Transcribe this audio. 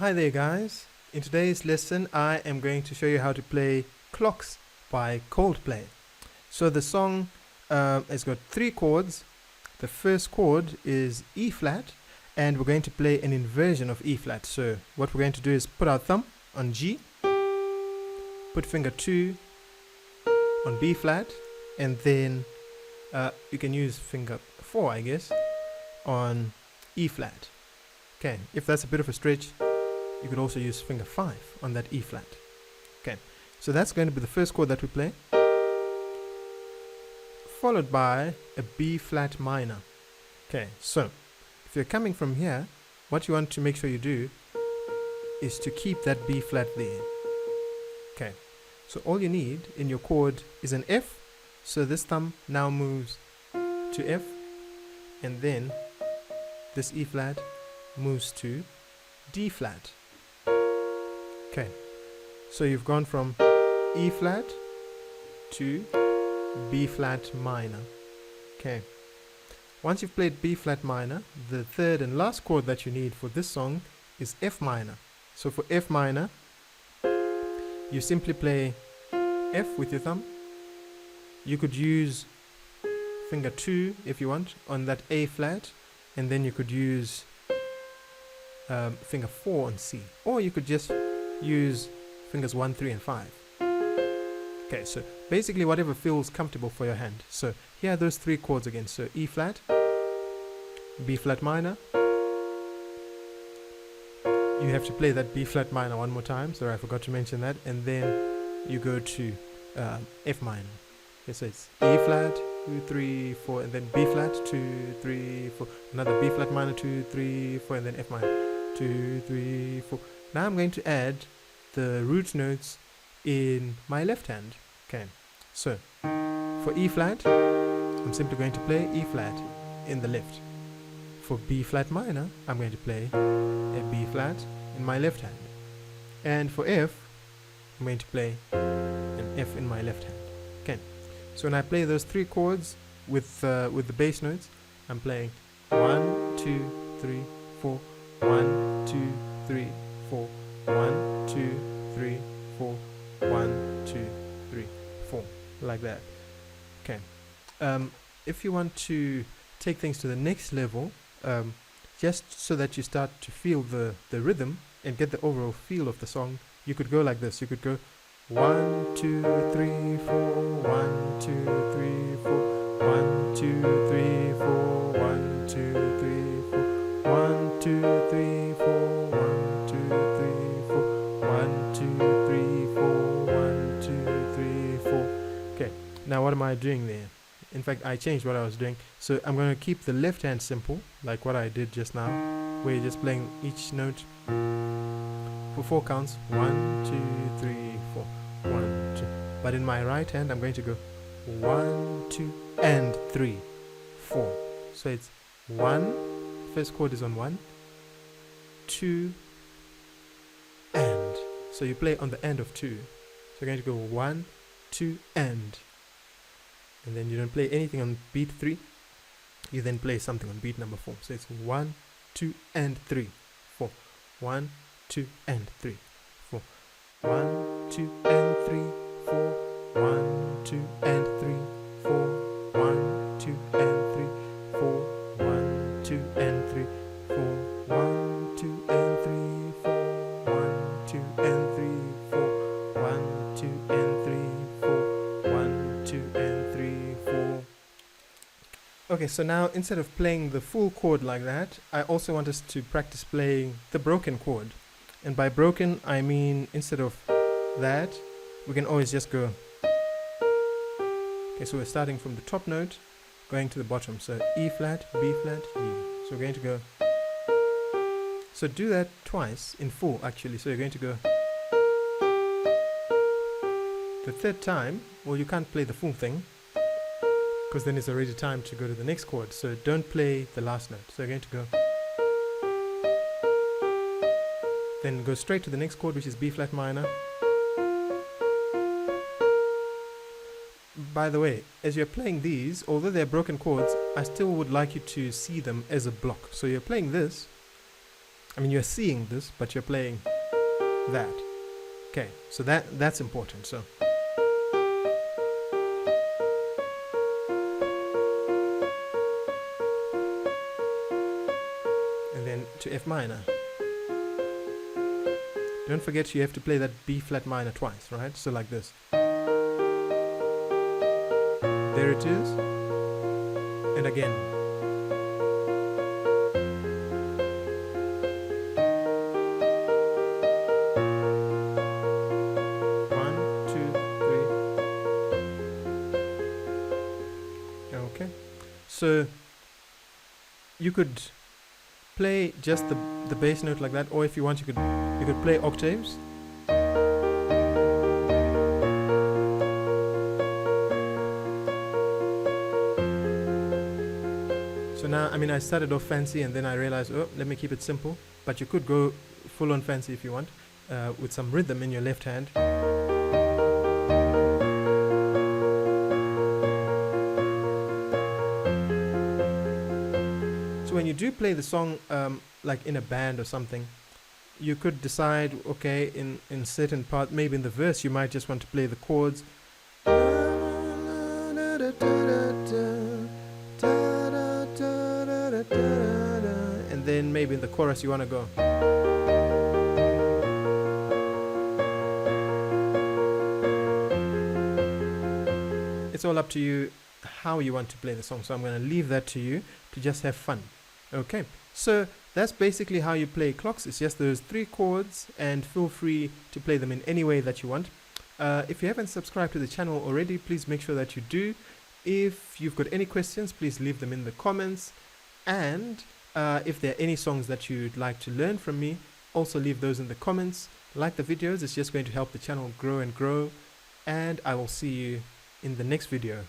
Hi there guys, in today's lesson I am going to show you how to play Clocks by Coldplay. So the song has got three chords. The first chord is E flat and we're going to play an inversion of E flat. So what we're going to do is put our thumb on G, put finger 2 on B flat, and then you can use finger 4 I guess on E flat. Okay, if that's a bit of a stretch, you could also use finger 5 on that E flat. Okay, so that's going to be the first chord that we play, followed by a B flat minor. Okay, so if you're coming from here, what you want to make sure you do is to keep that B flat there. Okay, so all you need in your chord is an F, so this thumb now moves to F, and then this E flat moves to D flat. Okay, so you've gone from E flat to B flat minor. Okay, once you've played B flat minor, the third and last chord that you need for this song is F minor. So for F minor, you simply play F with your thumb. You could use finger 2 if you want on that A flat, and then you could use finger 4 on C, or you could just use fingers 1, 3 and 5. Okay, so basically whatever feels comfortable for your hand. So here are those three chords again. So E flat, B flat minor. You have to play that B flat minor one more time, sorry I forgot to mention that, and then you go to F minor. Okay, so it's E flat, 2, 3, 4, and then B flat, 2, 3, 4, another B flat minor, 2, 3, 4, and then F minor, 2, 3, 4. Now I'm going to add the root notes in my left hand. Okay, so for E flat, I'm simply going to play E flat in the left. For B flat minor, I'm going to play a B flat in my left hand. And for F, I'm going to play an F in my left hand. Okay, so when I play those three chords with the bass notes, I'm playing 1, 2, 3, 4, 1, 2, 3, 4, 1, 2, 3, 4, 1, 2, 3, 4, like that. Okay, if you want to take things to the next level, just so that you start to feel the rhythm and get the overall feel of the song, you could go like this. You could go 1, 2, 3, 4, 1, 2, 3, 4, 1, 2, 3, 4, 1, 2, 3, 4, 1, 2, 3, 4, 1, 2, 3, 4, 1, 2, 3, 4, 1, 2, 3, 4. Okay, now what am I doing there? In fact, I changed what I was doing. So I'm going to keep the left hand simple, like what I did just now, where you're just playing each note for 4 counts. 1, 2, 3, 4, 1, 2. But in my right hand, I'm going to go 1, 2, and 3, 4. So it's 1, first chord is on 1, 2, and. So you play on the end of 2. So you're going to go 1, 2, and then you don't play anything on beat 3. You then play something on beat number 4. So it's 1, 2, and 3, 4. 1, 2, and 3, 4. 1, 2, and 3, 4. 1, 2, and 3, 4. 1, 2, and 3, 4. 1, 2, and 3, 4. 1, 2, and 3, 4. 1, 2, and 3, 4. 1, 2, and 3, 4. 1, 2, and 3, 4. Okay, so now instead of playing the full chord like that, I also want us to practice playing the broken chord. And by broken, I mean instead of that, we can always just go. Okay, so we're starting from the top note, going to the bottom. So E flat, B flat, E. So we're going to go. So do that twice in full actually. So you're going to go. The third time, well, you can't play the full thing, because then it's already time to go to the next chord. So don't play the last note. So you're going to go. Then go straight to the next chord, which is B flat minor. By the way, as you're playing these, although they're broken chords, I still would like you to see them as a block. So you're playing this, I mean, you're seeing this, but you're playing that. Okay, so that's important. So and then to F minor. Don't forget you have to play that B flat minor twice, right? So like this. There it is. And again. One, two, three. Okay. So you could play just the bass note like that, or if you want, you could play octaves. So now, I mean, I started off fancy and then I realized, oh, let me keep it simple. But you could go full on fancy if you want, with some rhythm in your left hand. So when you do play the song like in a band or something, you could decide, okay, in certain part, maybe in the verse, you might just want to play the chords. And then maybe in the chorus you want to go. It's all up to you how you want to play the song, so I'm going to leave that to you to just have fun. Okay, so that's basically how you play clocks. It's just those 3 chords, and feel free to play them in any way that you want. If you haven't subscribed to the channel already, please make sure that you do. If you've got any questions, please leave them in the comments. And if there are any songs that you'd like to learn from me, also leave those in the comments. Like the videos, it's just going to help the channel grow and grow. And I will see you in the next video.